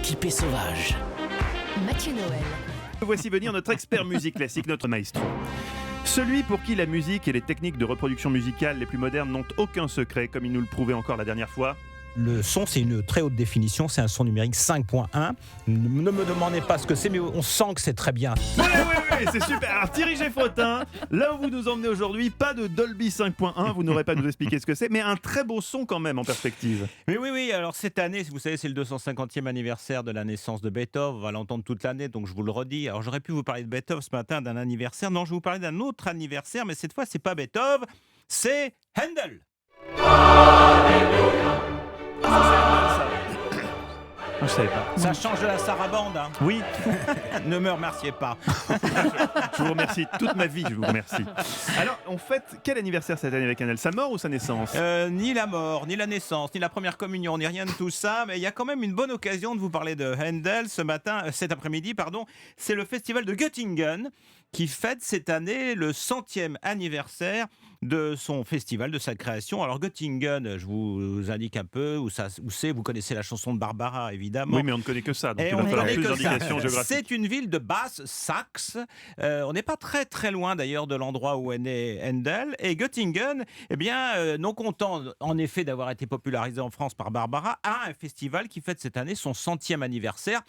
typé sauvage. Mathieu Noël. Voici venir notre expert musique classique, notre maestro. Celui pour qui la musique et les techniques de reproduction musicale les plus modernes n'ont aucun secret, comme il nous le prouvait encore la dernière fois. Le son, c'est une très haute définition, c'est un son numérique 5.1. Ne me demandez pas ce que c'est, mais on sent que c'est très bien. Oui, c'est super. Alors Thierry Geffrotin, là où vous nous emmenez aujourd'hui, pas de Dolby 5.1, vous n'aurez pas à nous expliquer ce que c'est, mais un très beau son quand même en perspective. Mais oui, alors cette année, vous savez, c'est le 250e anniversaire de la naissance de Beethoven, on va l'entendre toute l'année, donc je vous le redis. Alors j'aurais pu vous parler de Beethoven ce matin, d'un anniversaire. Non, je vais vous parler d'un autre anniversaire, mais cette fois, c'est pas Beethoven, c'est Handel. Je savais pas. Ça change de la sarabande, hein. Oui, Ne me remerciez pas. je vous remercie toute ma vie, je vous remercie. Alors, on fête quel anniversaire cette année avec Handel? Sa mort ou sa naissance? Ni la mort, ni la naissance, ni la première communion, ni rien de tout ça, mais il y a quand même une bonne occasion de vous parler de Handel cet après-midi, pardon. C'est le festival de Göttingen qui fête cette année le 100e anniversaire de son festival, de sa création. Alors Göttingen, je vous indique un peu où c'est, vous connaissez la chanson de Barbara, évidemment. Oui, mais on ne connaît que ça, donc Et il on va ne falloir connaît plus que d'indications ça. géographiques. C'est une ville de Basse-Saxe. On n'est pas très loin d'ailleurs de l'endroit où est né Handel. Et Göttingen, non content en effet d'avoir été popularisé en France par Barbara, a un festival qui fête cette année son 100e anniversaire.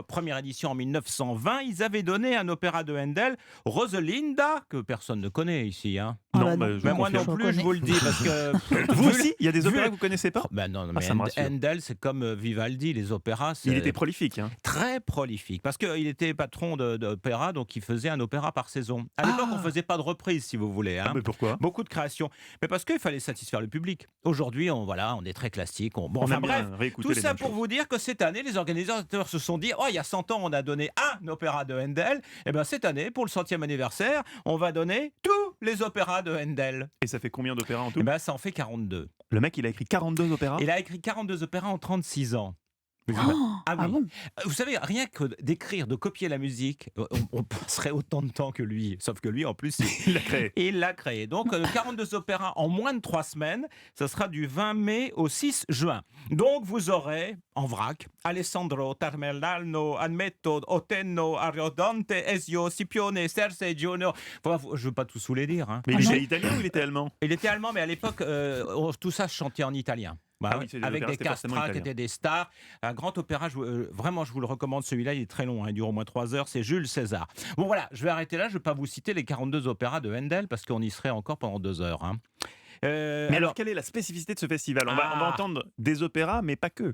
Première édition en 1920. Ils avaient donné un opéra de Handel, Rosalinda, que personne ne connaît ici. Hein. Non, Mais moi non plus, je vous le dis, parce que... Vous aussi, il y a des opéras que vous connaissez pas? Non, Ah, ça me rassure. Handel, c'est comme Vivaldi, les opéras. Il était prolifique. Hein. Très prolifique, parce qu'il était patron d'opéra, donc il faisait un opéra par saison. À l'époque, on ne faisait pas de reprise, si vous voulez. Hein. Ah, mais pourquoi? Beaucoup de créations. Mais parce qu'il fallait satisfaire le public. Aujourd'hui, on est très classique. On Enfin aime bien bref, réécouter tout les ça mêmes pour choses. vous dire que cette année, les organisateurs se sont dit, il y a 100 ans, on a donné un opéra de Handel. Et bien cette année, pour le 100e anniversaire, on va donner tous les opéras de Handel. Et ça fait combien d'opéras en tout? Ça en fait 42. Le mec, il a écrit 42 opéras? Il a écrit 42 opéras en 36 ans. Ah bon? Vous savez, rien que d'écrire, de copier la musique, on passerait autant de temps que lui. Sauf que lui, en plus, Il l'a créé. il l'a créé. Donc, 42 opéras en moins de 3 semaines. Ça sera du 20 mai au 6 juin. Donc, vous aurez, en vrac, Alessandro, Tamerlano, Admetto, Otenno, Ariodante, Ezio, Scipione, Serse, Giorgio. Enfin, je ne veux pas tous vous les dire. Hein. Mais il était italien ou il était allemand? Il était allemand, mais à l'époque, tout ça se chantait en italien. Ah oui, c'est des avec opéras, des c'était forcément castrats qui italien. étaient des stars. Un grand opéra, vraiment, je vous le recommande. Celui-là, il est très long, il dure au moins 3 heures. C'est Jules César. Bon, voilà, je vais arrêter là. Je ne vais pas vous citer les 42 opéras de Handel parce qu'on y serait encore pendant 2 heures. Hein. Mais alors, quelle est la spécificité de ce festival? On va entendre des opéras, mais pas que.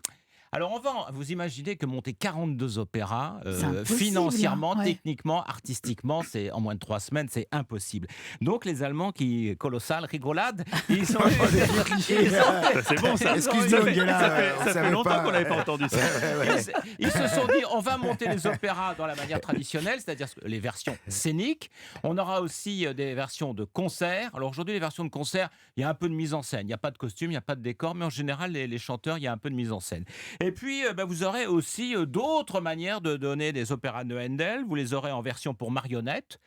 Alors, vous imaginez que monter 42 opéras, C'est impossible, financièrement, ouais. techniquement, artistiquement, c'est en moins de 3 semaines, c'est impossible. Donc, les Allemands colossal rigolade, ils sont... Ça, c'est bon, ça. Excuse-nous, Guéla, on Ça fait savait longtemps pas. qu'on n'avait pas entendu ça. Ils se sont dit, on va monter les opéras dans la manière traditionnelle, c'est-à-dire les versions scéniques. On aura aussi des versions de concert. Alors aujourd'hui, les versions de concert, il y a un peu de mise en scène. Il n'y a pas de costume, il n'y a pas de décor, mais en général, les chanteurs, il y a un peu de mise en scène. Et puis, vous aurez aussi d'autres manières de donner des opéras de Handel. Vous les aurez en version pour marionnettes.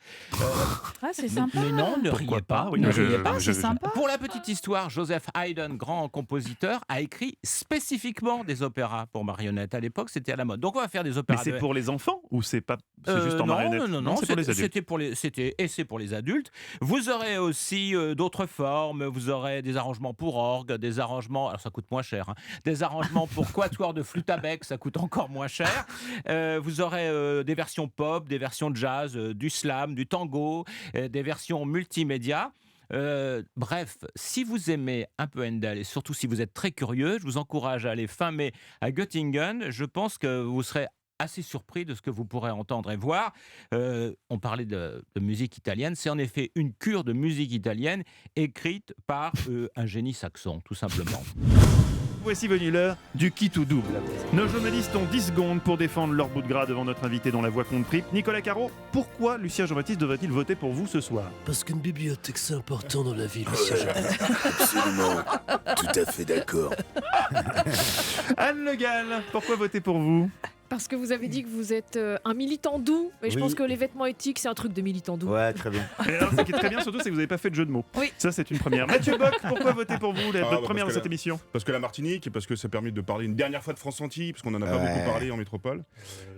Ah, c'est sympa. Mais non, ne riez pas. Oui, Ne je- riez pas, je- c'est sympa. Pour la petite histoire, Joseph Haydn, grand compositeur, a écrit spécifiquement des opéras pour marionnettes. À l'époque, c'était à la mode. Donc, on va faire des Mais opéras. c'est pour les enfants ou c'est pas? C'est juste en non, marionnette? non, c'est pour les adultes. c'est pour les adultes. Vous aurez aussi d'autres formes. Vous aurez des arrangements pour orgue, des arrangements. Alors ça coûte moins cher. Hein, des arrangements pour quatuor de flûte à bec, ça coûte encore moins cher. Vous aurez des versions pop, des versions jazz, du slam, du tango, des versions multimédia. Bref, si vous aimez un peu Handel et surtout si vous êtes très curieux, je vous encourage à aller fin mai à Göttingen. Je pense que vous serez assez surpris de ce que vous pourrez entendre et voir. On parlait de musique italienne. C'est en effet une cure de musique italienne écrite par un génie saxon, tout simplement. Voici venu l'heure du qui tout double. Nos journalistes ont 10 secondes pour défendre leur bout de gras devant notre invité dont la voix compte triple. Nicolas Caro, pourquoi Lucien Jean-Baptiste devrait-il voter pour vous ce soir? Parce qu'une bibliothèque, c'est important dans la vie, Lucien Jean-Baptiste. Absolument, tout à fait d'accord. Anne Le Gall, pourquoi voter pour vous? Parce que vous avez dit que vous êtes un militant doux, et je Oui. pense que les vêtements éthiques, c'est un truc de militant doux. Ouais, très bien. Et alors, ce qui est très bien, surtout, c'est que vous n'avez pas fait de jeu de mots. Oui. Ça, c'est une première. Mathieu Bock, pourquoi voter pour vous, votre première dans parce que cette émission? Parce que la Martinique, et parce que ça permet de parler une dernière fois de France Antilles, parce qu'on en a pas beaucoup parlé en métropole.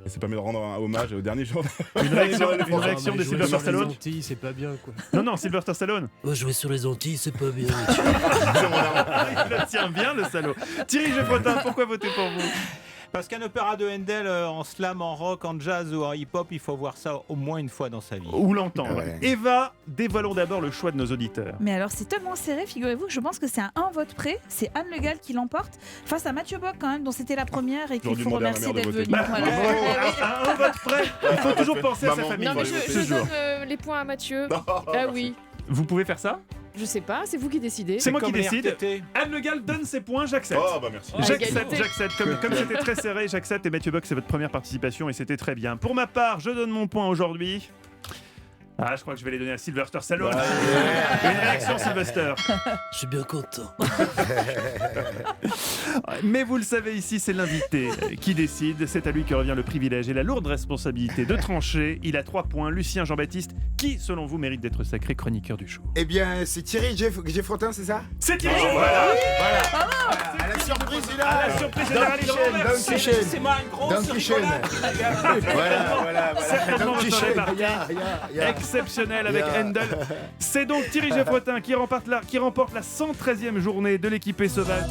Et ça permet de rendre un hommage au dernier jour. Une réaction de Sylvester Les Stallone? Antilles, c'est pas bien, quoi. Non, Sylvester Stallone. Oh, jouer sur les Antilles, c'est pas bien. Il le tient bien, le salaud. Thierry Geoffrotin, pourquoi voter pour vous? Parce qu'un opéra de Handel en slam, en rock, en jazz ou en hip-hop, il faut voir ça au moins une fois dans sa vie. Ou l'entendre. Ouais. Eva, dévoilons d'abord le choix de nos auditeurs. Mais alors, c'est tellement serré, figurez-vous, que je pense que c'est à un vote près. C'est Anne Le Gall qui l'emporte face à Mathieu Bock, quand même, dont c'était la première et J'aurais qu'il dû faut demander à ma remercier mère de d'être voter. venu. Bah, Voilà. à un vote près, il faut toujours penser à sa Maman, famille. Non, mais je- je toujours. donne les points à Mathieu. Ah oui, Vous pouvez faire ça? je sais pas, c'est vous qui décidez. C'est moi qui Comme les décide. RTT. Anne Le Gall donne ses points, j'accepte. Oh, bah merci. Égalité. J'accepte. Comme c'était très serré, j'accepte. Et Mathieu Bock, c'est votre première participation et c'était très bien. Pour ma part, je donne mon point aujourd'hui. Ah, je crois que je vais les donner à Sylvester Stallone. Une réaction, Sylvester. Je suis bien content. Mais vous le savez, ici, c'est l'invité qui décide. C'est à lui que revient le privilège et la lourde responsabilité de trancher. Il a 3 points. Lucien Jean-Baptiste, qui, selon vous, mérite d'être sacré chroniqueur du show? Eh bien, c'est Thierry Geoffrotin, c'est ça? C'est Thierry Voilà, Geoffrotin. voilà. À la surprise, il est À là. la surprise générale, il renverse. Don Quichène. C'est moi une grosse Don Quichène. Voilà. Certainement Don votre Quichène. répartie exceptionnelle avec Handel. C'est donc Thierry Geoffrotin qui remporte la 113e journée de l'équipée sauvage.